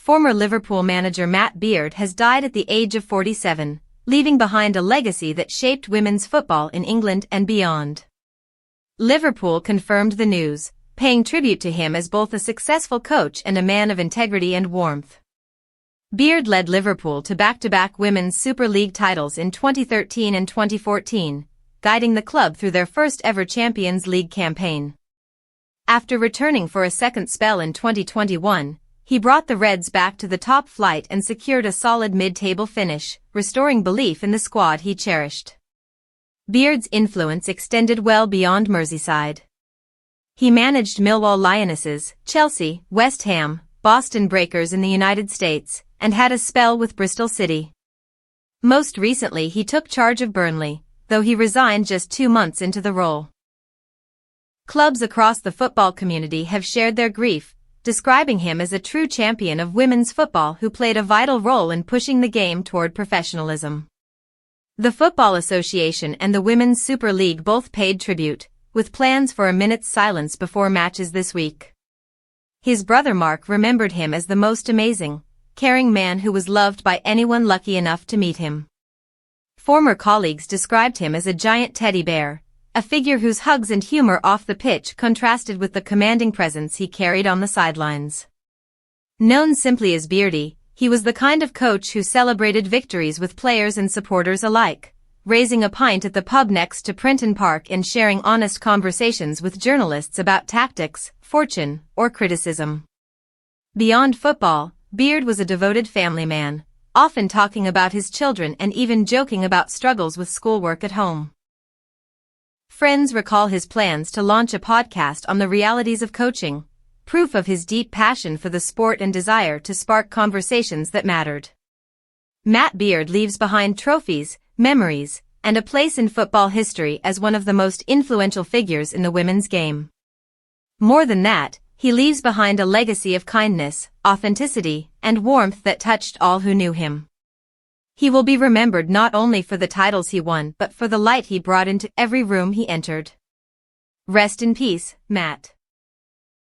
Former Liverpool manager Matt Beard has died at the age of 47, leaving behind a legacy that shaped women's football in England and beyond. Liverpool confirmed the news, paying tribute to him as both a successful coach and a man of integrity and warmth. Beard led Liverpool to back-to-back Women's Super League titles in 2013 and 2014, guiding the club through their first-ever Champions League campaign. After returning for a second spell in 2021, he brought the Reds back to the top flight and secured a solid mid-table finish, restoring belief in the squad he cherished. Beard's influence extended well beyond Merseyside. He managed Millwall Lionesses, Chelsea, West Ham, Boston Breakers in the United States, and had a spell with Bristol City. Most recently he took charge of Burnley, though he resigned just 2 months into the role. Clubs across the football community have shared their grief, describing him as a true champion of women's football who played a vital role in pushing the game toward professionalism. The Football Association and the Women's Super League both paid tribute, with plans for a minute's silence before matches this week. His brother Mark remembered him as the most amazing, caring man who was loved by anyone lucky enough to meet him. Former colleagues described him as a giant teddy bear, a figure whose hugs and humor off the pitch contrasted with the commanding presence he carried on the sidelines. Known simply as Beardy, he was the kind of coach who celebrated victories with players and supporters alike, raising a pint at the pub next to Prenton Park and sharing honest conversations with journalists about tactics, fortune, or criticism. Beyond football, Beard was a devoted family man, often talking about his children and even joking about struggles with schoolwork at home. Friends recall his plans to launch a podcast on the realities of coaching, proof of his deep passion for the sport and desire to spark conversations that mattered. Matt Beard leaves behind trophies, memories, and a place in football history as one of the most influential figures in the women's game. More than that, he leaves behind a legacy of kindness, authenticity, and warmth that touched all who knew him. He will be remembered not only for the titles he won but for the light he brought into every room he entered. Rest in peace, Matt.